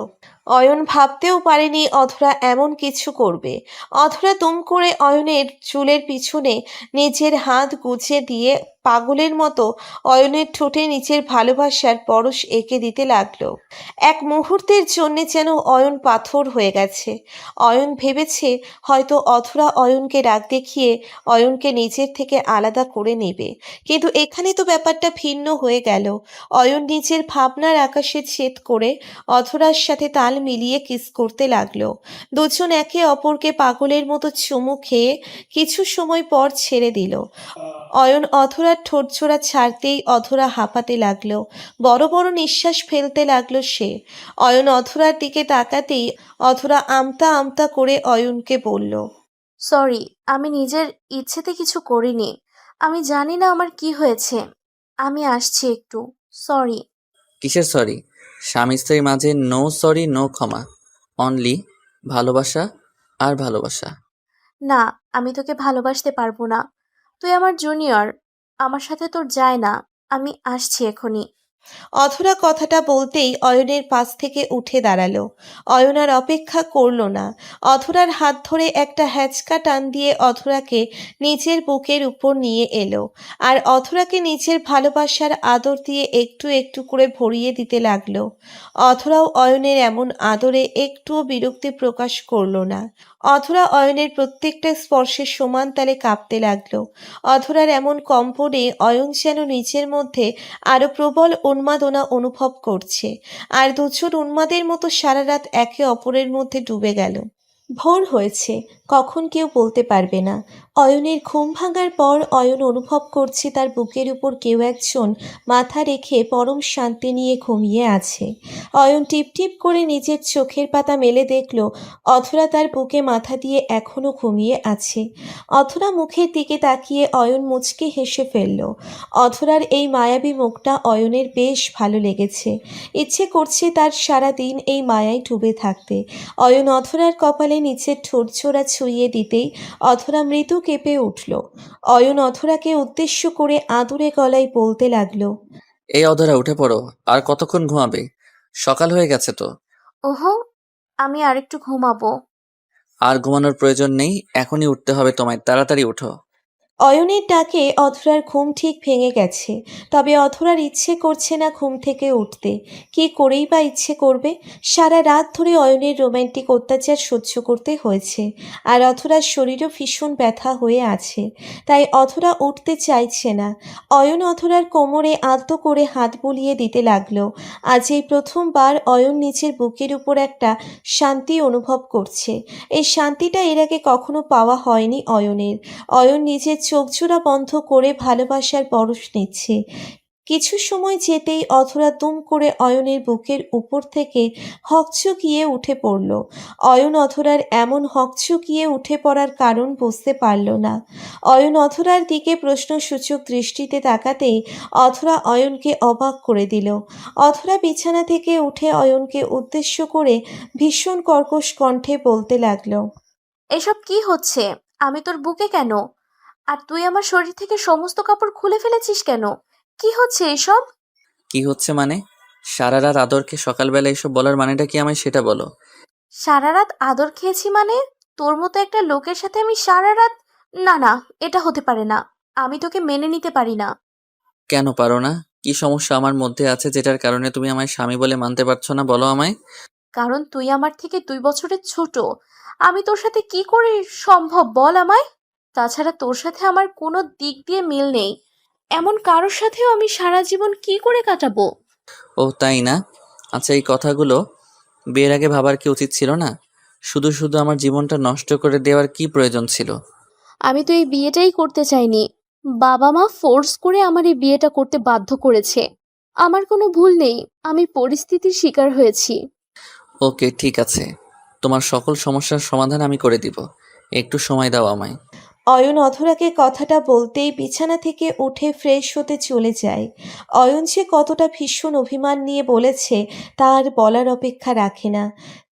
Speaker 5: অয়ন ভাবতেও পারেনি অধরা এমন কিছু করবে। অধরা দুম করে অয়নের চুলের পিছনে নিজের হাত গুজে দিয়ে পাগলের মতো অয়নের ঠোঁটে নিজের ভালোবাসার পরশ এঁকে দিতে লাগলো। এক মুহূর্তের জন্যে যেন অয়ন পাথর হয়ে গেছে। অয়ন ভেবেছে হয়তো অধরা অয়নকে রাগ দেখিয়ে অয়নকে নিজের থেকে আলাদা করে নেবে, কিন্তু এখানে তো ব্যাপারটা ভিন্ন হয়ে গেল। অয়ন নিজের ভাবনার আকাশে ছেদ করে অধরার সাথে তাল মিলিয়ে কিস করতে লাগলো। দুজন একে অপরকে পাগলের মতো চুমু খেয়ে কিছু সময় পর ছেড়ে দিল। অয়ন অধরার ঠোঁটজোড়া ছাড়তেই অধরা হাঁপাতে লাগলো, বড় বড় নিঃশ্বাস ফেলতে লাগলো সে। অয়ন অধরার দিকে তাকাতেই অধরা আমতা আমতা করে অয়নকে বলল,
Speaker 4: সরি, আমি নিজের ইচ্ছেতে কিছু করিনি। আমি জানি না আমার কি হয়েছে। আমি আসছি একটু। সরি।
Speaker 1: কিসের সরি? স্বামী স্ত্রীর মাঝে নো সরি নো ক্ষমা, অনলি ভালোবাসা আর ভালোবাসা।
Speaker 4: না, আমি তোকে ভালোবাসতে পারবো না। তুই আমার জুনিয়র, আমার সাথে তোর যায় না। আমি আসছি এখনই।
Speaker 5: অধরা কথাটা বলতেই অয়নের পাশ থেকে উঠে দাঁড়ালো। অয়ন আর অপেক্ষা করলো না। অধরার হাত ধরে একটা হ্যাচকা টান দিয়ে অধরাকে নিজের বুকের উপর নিয়ে এলো, আর অধরাকে নিজের ভালোবাসার আদর দিয়ে একটু একটু করে ভরিয়ে দিতে লাগলো। অধরাও অয়নের এমন আদরে একটুও বিরক্তি প্রকাশ করলো না। অধরা অয়নের প্রত্যেকটা স্পর্শে সমান তালে কাঁপতে লাগলো। অধরার এমন কম্পনে অয়ন যেন নিজের মধ্যে আরো প্রবল উন্মাদনা অনুভব করছে, আর দুজন উন্মাদের মতো সারা রাত একে অপরের মধ্যে ডুবে গেল। ভোর হয়েছে, কখন কেউ বলতে পারবে না। অয়নের ঘুম ভাঙার পর অয়ন অনুভব করছে তার বুকের উপর কেউ একজন মাথা রেখে পরম শান্তি নিয়ে ঘুমিয়ে আছে। অয়ন টিপ টিপ করে নিজের চোখের পাতা মেলে দেখল অধরা তার বুকে মাথা দিয়ে এখনো ঘুমিয়ে আছে। অধরা মুখের দিকে তাকিয়ে অয়ন মুচকি হেসে ফেলল। অধরার এই মায়াবী মুখটা অয়নের বেশ ভালো লেগেছে। ইচ্ছে করছে তার সারা দিন এই মায়ায় ডুবে থাকতে। অয়ন অধরার কপালে নিচের ঠোঁটজোড়া ছুঁয়ে দিতেই অধরা মৃদু কেঁপে উঠল। অয়ন অধরাকে উদ্দেশ্য করে আদুরে গলায় বলতে লাগলো,
Speaker 1: এই অধরা উঠে পড়ো, আর কতক্ষণ ঘুমাবে? সকাল হয়ে গেছে তো।
Speaker 4: ওহো, আমি আরেকটু ঘুমাবো।
Speaker 1: আর ঘুমানোর প্রয়োজন নেই, এখনই উঠতে হবে তোমায়, তাড়াতাড়ি ওঠো।
Speaker 5: অয়নের ডাকে অধরার ঘুম ঠিক ভেঙে গেছে, তবে অধরার ইচ্ছে করছে না ঘুম থেকে উঠতে। কি করেই বা ইচ্ছে করবে? সারা রাত ধরে অয়নের রোম্যান্টিক অত্যাচার সহ্য করতে হয়েছে, আর অধরার শরীরও ভীষণ ব্যথা হয়ে আছে, তাই অধরা উঠতে চাইছে না। অয়ন অধরার কোমরে আলতো করে হাত বুলিয়ে দিতে লাগলো। আজ এই প্রথমবার অয়ন নিজের বুকের উপর একটা শান্তি অনুভব করছে। এই শান্তিটা এর আগে কখনো পাওয়া হয়নি অয়নের। অয়ন নিজের চোখজোড়া বন্ধ করে ভালোবাসার পরশ নিচ্ছে। কিছু সময় যেতেই অধরা দুম করে অয়নের বুকের উপর থেকে হকচকিয়ে উঠে পড়ল। অয়ন অধরার এমন হকচকিয়ে উঠে পড়ার কারণ বুঝতে পারল না। অয়ন অধরার দিকে প্রশ্নসূচক দৃষ্টিতে তাকাতেই অধরা অয়নকে অবাক করে দিল। অধরা বিছানা থেকে উঠে অয়নকে উদ্দেশ্য করে ভীষণ কর্কশ কণ্ঠে বলতে লাগলো,
Speaker 4: এসব কি হচ্ছে? আমি তোর বুকে কেন? আর তুই আমার শরীর থেকে সমস্ত কাপড় খুলে ফেলেছিস কেন? কি হচ্ছে এসব?
Speaker 1: কি হচ্ছে মানে? সারা রাত আদরকে সকালবেলা এসব বলার মানেটা কি আমায় সেটা বলো।
Speaker 4: সারা রাত আদর খেয়েছি মানে? তোর মতো একটা লোকের সাথে আমি সারা রাত? না না, এটা হতে পারে না। আমি তোকে মেনে নিতে পারি না।
Speaker 1: কেন পারো না? কি সমস্যা আমার মধ্যে আছে যেটার কারণে তুমি আমায় স্বামী বলে মানতে পারছো না, বলো আমায়।
Speaker 4: কারণ তুই আমার থেকে 2 বছরের ছোট। আমি তোর সাথে কি করে সম্ভব বল আমায়? তাছাড়া তোর সাথে আমার কোনো দিক দিয়ে মিল নেই। এমন কারোর সাথেও আমি সারা জীবন কি করে কাটাবো?
Speaker 1: ও তাই না? আচ্ছা, এই কথাগুলো বিয়ের আগে ভাবার কি উচিত ছিল না? শুধু শুধু আমার জীবনটা নষ্ট করে দেওয়ার কি প্রয়োজন ছিল?
Speaker 4: আমি তো এই বিয়েটাই করতে চাইনি। বাবা মা ফোর্স করে আমার এই বিয়েটা করতে বাধ্য করেছে। আমার কোনো ভুল নেই। আমি পরিস্থিতির শিকার হয়েছি।
Speaker 1: ওকে, ঠিক আছে, তোমার সকল সমস্যার সমাধান আমি করে দিব, একটু সময় দাও আমায়।
Speaker 5: অয়ন অধরাকে কথাটা বলতেই বিছানা থেকে উঠে ফ্রেশ হতে চলে যায়। অয়ন যে কতটা ভীষণ অভিমান নিয়ে বলেছে তা আর বলার অপেক্ষা রাখে না।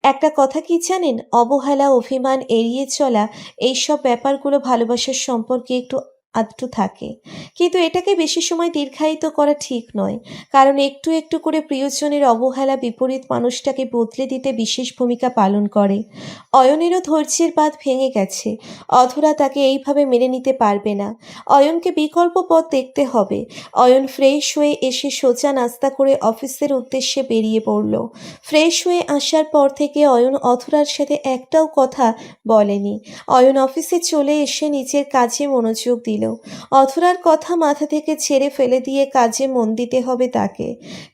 Speaker 5: একটা কথা কি জানেন, অবহেলা, অভিমান এড়িয়ে চলা, এইসব ব্যাপারগুলো ভালোবাসার সম্পর্কে একটু আধটু থাকে, কিন্তু এটাকে বেশি সময় দীর্ঘায়িত করা ঠিক নয়, কারণ একটু একটু করে প্রিয়জনের অবহেলা বিপরীত মানুষটাকে বদলে দিতে বিশেষ ভূমিকা পালন করে। অয়নেরও ধৈর্যের বাঁধ ভেঙে গেছে। অধরা তাকে এইভাবে মেনে নিতে পারবে না। অয়নকে বিকল্প পথ দেখতে হবে। অয়ন ফ্রেশ হয়ে এসে সোজা নাস্তা করে অফিসের উদ্দেশ্যে বেরিয়ে পড়ল। ফ্রেশ হয়ে আসার পর থেকে অয়ন অধরার সাথে একটাও কথা বলেনি। অয়ন অফিসে চলে এসে নিজের কাজে মনোযোগ দিল। অধরার কথা মাথা থেকে ছেড়ে ফেলে দিয়ে কাজে মন দিতে হবে তাকে।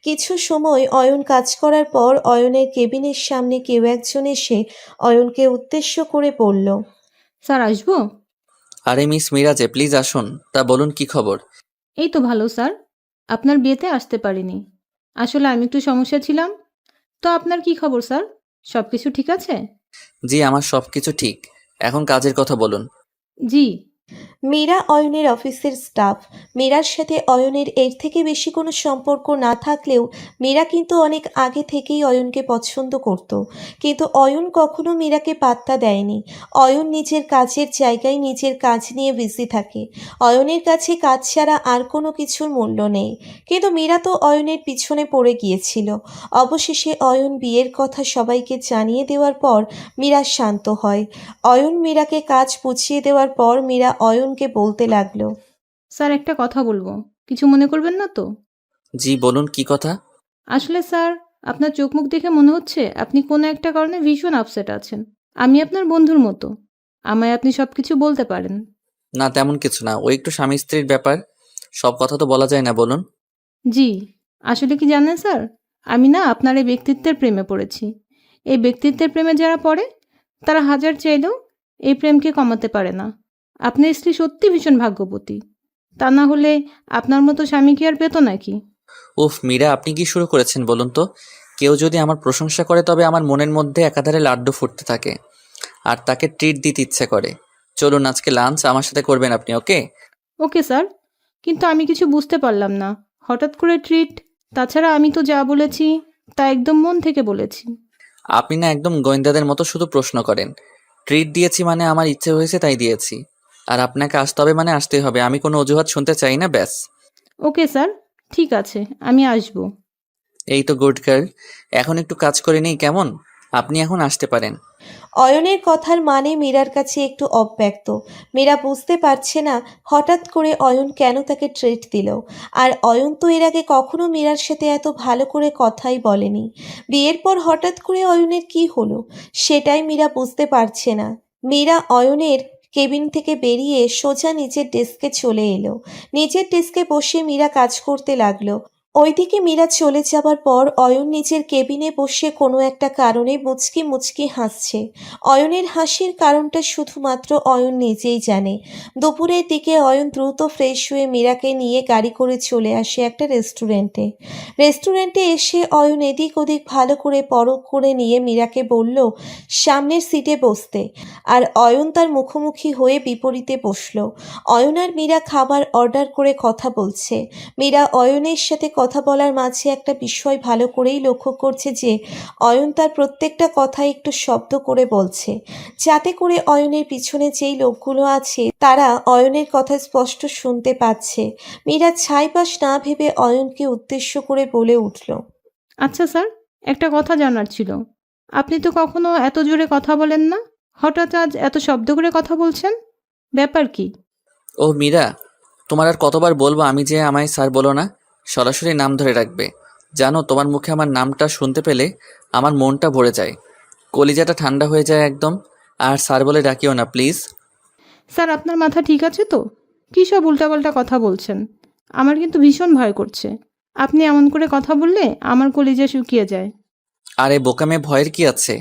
Speaker 5: কিছু সময় অয়ন কাজ করার পর অয়নের কেবিনের সামনে কেউ একজন এসে অয়নকে উদ্দেশ্য করে বলল,
Speaker 7: স্যার আসবো?
Speaker 1: আরে মিস মিরাজে প্লিজ আসুন। তা বলুন কি খবর?
Speaker 7: এই তো ভালো স্যার। আপনার বিয়েতে আসতে পারিনি, আসলে আমি একটু সমস্যা ছিলাম। তো আপনার কি খবর স্যার? সব কিছু ঠিক আছে?
Speaker 1: জি আমার সব কিছু ঠিক। এখন কাজের কথা বলুন।
Speaker 7: জি।
Speaker 5: মীরা অয়নের অফিসের স্টাফ। মীরার সাথে অয়নের এর থেকে বেশি কোনো সম্পর্ক না থাকলেও মীরা কিন্তু অনেক আগে থেকেই অয়নকে পছন্দ করত, কিন্তু অয়ন কখনো মীরাকে পাত্তা দেয়নি। অয়ন নিজের কাজের জায়গায় নিজের কাজ নিয়ে বিজি থাকে। অয়নের কাছে কাজ ছাড়া আর কোনো কিছুর মূল্য নেই, কিন্তু মীরা তো অয়নের পিছনে পড়ে গিয়েছিল। অবশেষে অয়ন বিয়ের কথা সবাইকে জানিয়ে দেওয়ার পর মীরা শান্ত হয়। অয়ন মীরাকে কাজ বুঝিয়ে দেওয়ার পর মীরা অয়নকে বলতে লাগলো,
Speaker 7: স্যার একটা কথা বলবো, কিছু মনে করবেন না তো?
Speaker 1: জি বলুন কি কথা?
Speaker 7: আসলে স্যার, আপনার চোখ মুখ দেখে মনে হচ্ছে আপনি কোনো একটা কারণে ভীষণ আপসেট আছেন। আমি আপনার বন্ধুর মতো, আমায় আপনি সব কিছু বলতে পারেন।
Speaker 1: না তেমন কিছু না, ওই একটু স্বামী স্ত্রীর ব্যাপার। সব কথা তো বলা যায় না, বলুন।
Speaker 7: জি, আসলে কি জানেন স্যার, আমি না আপনার এই ব্যক্তিত্বের প্রেমে পড়েছি। এই ব্যক্তিত্বের প্রেমে যারা পড়ে তারা হাজার চাইলেও এই প্রেমকে কমাতে পারে না। আপনার স্ত্রী সত্যি ভীষণ ভাগ্যবতী, তা না হলে আপনার মতো স্বামী কি আর পেত নাকি?
Speaker 1: উফ মীরা, আপনি কি শুরু করেছেন বলুন তো? কেউ যদি আমার প্রশংসা করে তবে আমার মনের মধ্যে একাধারে লাড্ডু ফুটতে থাকে আর তাকে ট্রিট দিতে ইচ্ছে করে। চলুন আজকে লাঞ্চ আমার সাথে করবেন আপনি, ওকে?
Speaker 7: ওকে স্যার, কিন্তু আমি কিছু বুঝতে পারলাম না, হঠাৎ করে ট্রিট? তাছাড়া আমি তো যা বলেছি তা একদম মন থেকে বলেছি।
Speaker 1: আপনি না একদম গোয়েন্দাদের মতো শুধু প্রশ্ন করেন। ট্রিট দিয়েছি মানে আমার ইচ্ছে হয়েছে তাই দিয়েছি, আর আপনাকে আসতে হবে মানে আসতেই হবে, আমি কোনো অজুহাত শুনতে চাই না, ব্যাস।
Speaker 7: ওকে স্যার, ঠিক আছে, আমি আসবো।
Speaker 1: এই তো গুড গার্ল। এখন একটু কাজ করে নেই কেমন? আপনি এখন আসতে পারেন।
Speaker 5: অয়নের কথার মানে মীরার কাছে একটু অব্যক্ত। মীরা বুঝতে পারছে না হঠাৎ করে অয়ন কেন তাকে ট্রিট দিল। আর অয়ন তো এর আগে কখনো মীরার সাথে এত ভালো করে কথাই বলেনি। বিয়ের পর হঠাৎ করে অয়নের কি হলো সেটাই মীরা বুঝতে পারছে না। মীরা অয়নের কেবিন থেকে বেরিয়ে সোজা নিজের ডেস্কে চলে এলো। নিজের ডেস্কে বসে মীরা কাজ করতে লাগলো। ওইদিকে মীরা চলে যাবার পর অয়ন নিজের কেবিনে বসে কোনো একটা কারণে মুচকি মুচকি হাসছে। অয়নের হাসির কারণটা শুধুমাত্র অয়ন নিজেই জানে। দুপুরের দিকে অয়ন দ্রুত ফ্রেশ হয়ে মীরাকে নিয়ে গাড়ি করে চলে আসে একটা রেস্টুরেন্টে। রেস্টুরেন্টে এসে অয়ন এদিক ওদিক ভালো করে পরখ করে নিয়ে মীরাকে বলল সামনের সিটে বসতে, আর অয়ন তার মুখোমুখি হয়ে বিপরীতে বসলো। অয়ন আর মীরা খাবার অর্ডার করে কথা বলছে। মীরা অয়নের সাথে কথা বলার মাঝে একটা বিষয় ভালো করেই লক্ষ্য করছে যে অয়ন তার প্রত্যেকটা কথা একটু শব্দ করে বলছে, যাতে করে অয়নের পিছনে যেই লোকগুলো আছে তারা অয়নের কথা স্পষ্ট শুনতে পাচ্ছে। মীরা ছাইপাশ না ভেবে অয়নকে উদ্দেশ্য করে বলে উঠল,
Speaker 7: আচ্ছা স্যার, একটা কথা জানার ছিল। আপনি তো কখনো এত জোরে কথা বলেন না, হঠাৎ আজ এত শব্দ করে কথা বলছেন, ব্যাপার কি?
Speaker 1: ও মীরা, তোমার আর কতবার বলবো আমি যে আমায় স্যার বলো না, সরাসরি নাম ধরে রাখবে। জানো তোমার মুখে আমার নামটা শুনতে পেলে আমার মনটা ভরে যায়, কলিজাটা ঠান্ডা হয়ে যায় একদম। আর স্যার বলে ডাকিও না প্লিজ।
Speaker 7: স্যার, আপনার মাথা ঠিক আছে তো? কী সব উল্টাপাল্টা কথা বলছেন? আমার কিন্তু ভীষণ ভয় করছে। আপনি এমন করে কথা বললে আমার কলিজা শুকিয়ে যায়।
Speaker 1: আরে বোকামে ভয়ের কি আছে?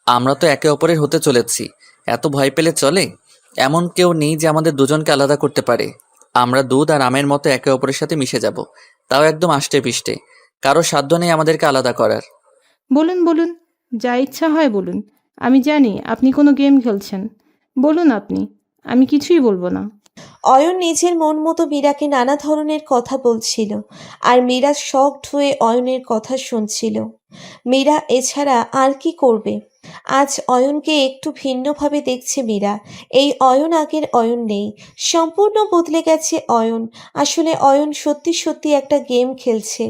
Speaker 1: আমরা তো একে অপরের হতে চলেছি, এত ভয় পেলে চলে? এমন কেউ নেই যে আমাদের দুজনকে আলাদা করতে পারে। আমরা দুধ আর আমের মতো একে অপরের সাথে মিশে যাব, তাও একদম আষ্টে পিষ্টে। কারো সাধ্য নেই আমাদেরকে আলাদা করার।
Speaker 7: বলুন বলুন, যা ইচ্ছা হয় বলুন। আমি জানি আপনি কোনো গেম খেলছেন, বলুন আপনি, আমি কিছুই বলবো না।
Speaker 5: অয়ন নিজের মন মতো মীরাকে নানা ধরনের কথা বলছিল, আর মীরা শকড হয়ে অয়নের কথা শুনছিল। মীরা এছাড়া আর কি করবে? আজ অয়নকে একটু ভিন্নভাবে দেখছে মীরা। এই অয়ন আগের অয়ন নেই, সম্পূর্ণ বদলে গেছে অয়ন। আসলে অয়ন সত্যি সত্যি একটা গেম খেলছে।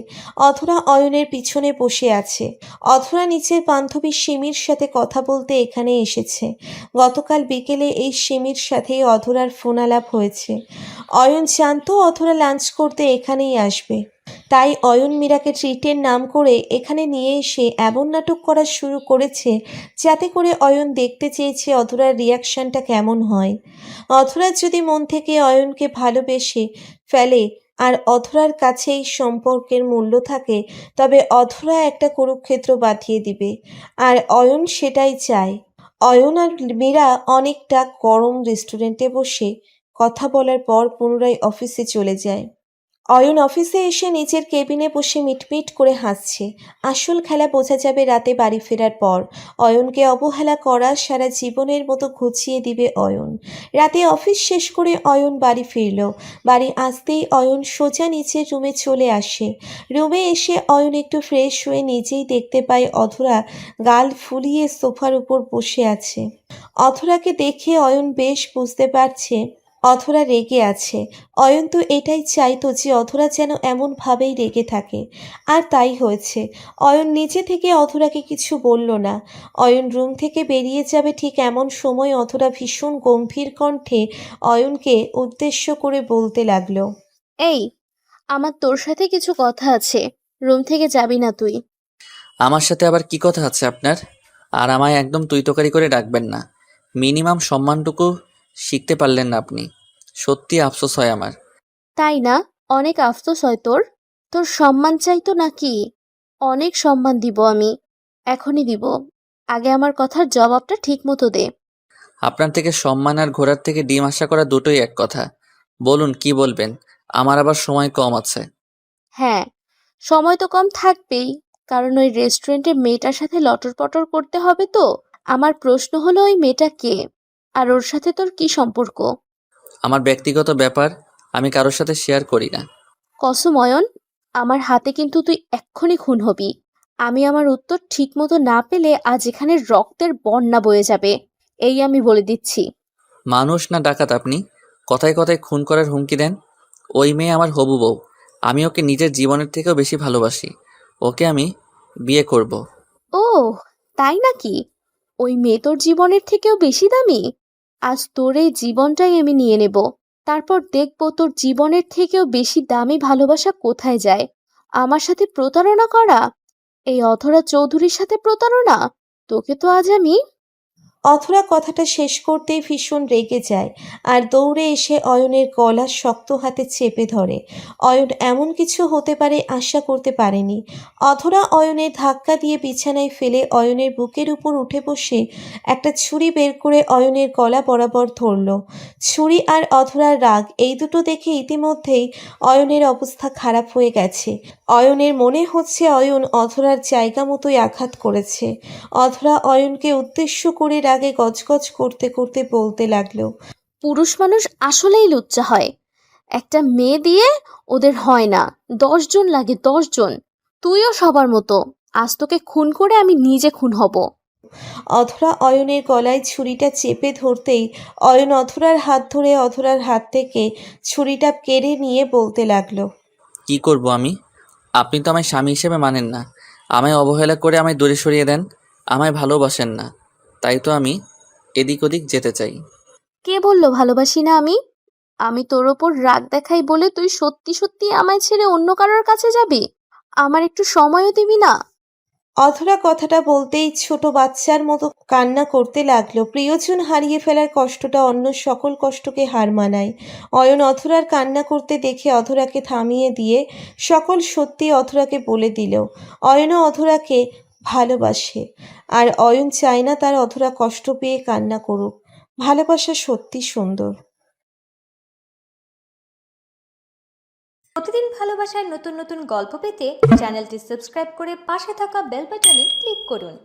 Speaker 5: অধরা অয়নের পিছনে বসে আছে। অধরা নিচের বান্ধবী সিমির সাথে কথা বলতে এখানে এসেছে। গতকাল বিকেলে এই সিমির সাথেই অধরার ফোন আলাপ হয়েছে। অয়ন জানতো অধরা লাঞ্চ করতে এখানেই আসবে, তাই অয়ন মীরাকে ট্রিটের নাম করে এখানে নিয়ে এসে এমন নাটক করা শুরু করেছে যাতে করে অয়ন দেখতে চেয়েছে অধরার রিয়াকশনটা কেমন হয়। অধরার যদি মন থেকে অয়নকে ভালোবেসে ফেলে আর অধরার কাছে এই সম্পর্কের মূল্য থাকে, তবে অধরা একটা কুরুক্ষেত্র বাঁধিয়ে দিবে, আর অয়ন সেটাই চায়। অয়ন আর মীরা অনেকটা গরম রেস্টুরেন্টে বসে কথা বলার পর পুনরায় অফিসে চলে যায়। অয়ন অফিসে এসে নিজের কেবিনে বসে মিটমিট করে হাসছে। আসল খেলা বোঝা যাবে রাতে বাড়ি ফেরার পর। অয়নকে অবহেলা করা সারা জীবনের মতো ঘুচিয়ে দিবে অয়ন। রাতে অফিস শেষ করে অয়ন বাড়ি ফিরল। বাড়ি আসতেই অয়ন সোজা নিচের রুমে চলে আসে। রুমে এসে অয়ন একটু ফ্রেশ হয়ে নিজেই দেখতে পায় অধরা গাল ফুলিয়ে সোফার উপর বসে আছে। অধরাকে দেখে অয়ন বেশ বুঝতে পারছে অধরা রেগে আছে। অয়ন তো এটাই চাইতো যে অধরা যেন এমনভাবেই রেগে থাকে, আর তাই হয়েছে। অয়ন নিজে থেকে অধরাকে কিছু বলল না। অয়ন রুম থেকে বেরিয়ে যাবে ঠিক এমন সময় অধরা ভীষণ গম্ভীর কণ্ঠে অয়নকে উদ্দেশ্য করে বলতে লাগলো।
Speaker 4: এই, আমার তোর সাথে কিছু কথা আছে। রুম থেকে যাবি না তুই।
Speaker 1: আমার সাথে আবার কি কথা আছে আপনার? আর আমায় একদম তুই তোকারি করে ডাকবেন না। মিনিমাম সম্মানটুকু শিখতে পারলেন না আপনি। সত্যি আফসোস হয় আমার।
Speaker 4: তাই না? অনেক আফসোস হয় তোর? তোর সম্মান চাইতো নাকি? অনেক সম্মান দিব আমি, এখনই দিব। আগে আমার কথার জবাবটা ঠিক মতো দে।
Speaker 1: আপনার থেকে সম্মান আর ঘোড়ার থেকে ডিম আশা করা দুটোই এক কথা। বলুন কি বলবেন? আমার আবার সময় কম আছে।
Speaker 4: হ্যাঁ, সময় তো কম থাকবেই, কারণ ওই রেস্টুরেন্টে মেয়েটার সাথে লটর পটর করতে হবে তো। আমার প্রশ্ন হলো, ওই মেয়েটা কে, আর ওর সাথে তোর কি সম্পর্ক?
Speaker 1: আমার ব্যক্তিগত ব্যাপার আমি কারোর সাথে শেয়ার করি না।
Speaker 4: কসম অয়ন, আমার হাতে কিন্তু তুই এক্ষুনি খুন হবি। আমি আমার উত্তর ঠিক মতো না পেলে আজ এখানে রক্তের বন্যা বয়ে যাবে, এই আমি বলে দিচ্ছি।
Speaker 1: মানুষ না ডাকাত আপনি? কথায় কথায় খুন করার হুমকি দেন। ওই মেয়ে আমার হবু বউ। আমি ওকে নিজের জীবনের থেকেও বেশি ভালোবাসি। ওকে আমি বিয়ে করব।
Speaker 4: ও, তাই নাকি? ওই মেয়ে তোর জীবনের থেকেও বেশি দামি? আজ তোর এই জীবনটাই আমি নিয়ে নেব, তারপর দেখব তোর জীবনের থেকেও বেশি দামি ভালোবাসা কোথায় যায়। আমার সাথে প্রতারণা করা, এই অধরা চৌধুরীর সাথে প্রতারণা, তোকে তো আজ আমি।
Speaker 5: অথরা কথাটা শেষ করতেই ভীষণ রেগে যায় আর দৌড়ে এসে অয়নের গলা শক্ত হাতে চেপে ধরে। অয়ন এমন কিছু হতে পারে আশা করতে পারেনি। অথরা অয়নের ধাক্কা দিয়ে বিছানায় ফেলে অয়নের বুকের উপর উঠে বসে একটা ছুরি বের করে অয়নের গলা বরাবর ধরল। ছুরি আর অধরার রাগ এই দুটো দেখে ইতিমধ্যেই অয়নের অবস্থা খারাপ হয়ে গেছে। অয়নের মনে হচ্ছে অয়ন অধরার জায়গা মতোই আঘাত করেছে। অধরা অয়নকে উদ্দেশ্য করে রাগে গজগজ করতে করতে বলতে লাগলো।
Speaker 4: পুরুষ মানুষ আসলেই লুচ্চা হয়। একটা মেয়ে দিয়ে ওদের হয় না, 10 জন লাগে, 10 জন। তুইও সবার মতো। আজ তোকে খুন করে আমি নিজে খুন হব।
Speaker 5: অধরা অয়নের গলায় ছুরিটা চেপে ধরতেই অয়ন অধরার হাত ধরে অধরার হাত থেকে ছুরিটা কেড়ে নিয়ে বলতে লাগলো।
Speaker 1: কি করব আমি? আপনি তো আমায় স্বামী হিসেবে মানেন না। আমায় অবহেলা করে আমায় দূরে সরিয়ে দেন। আমায় ভালোবাসেন না। তাই তো আমি এদিক ওদিক যেতে চাই।
Speaker 4: কে বলল ভালোবাসি না আমি? আমি তোর ওপর রাগ দেখাই বলে তুই সত্যি সত্যি আমায় ছেড়ে অন্য কারোর কাছে যাবি? আমার একটু সময়ও দিবি না?
Speaker 5: অধরা কথাটা বলতেই ছোট বাচ্চার মতো কান্না করতে লাগলো। প্রিয়জন হারিয়ে ফেলার কষ্টটা অন্য সকল কষ্টকে হার মানায়। অয়ন অধরার কান্না করতে দেখে অধরাকে থামিয়ে দিয়ে সকল সত্যি অধরাকে বলে দিল। অয়নও অধরাকে ভালোবাসে, আর অয়ন চায় না তার অধরা কষ্ট পেয়ে কান্না করুক। ভালোবাসা সত্যি সুন্দর।
Speaker 2: প্রতিদিন ভালোবাসার নতুন নতুন গল্প পেতে চ্যানেলটি সাবস্ক্রাইব করে পাশে থাকা বেল বাটনে ক্লিক করুন।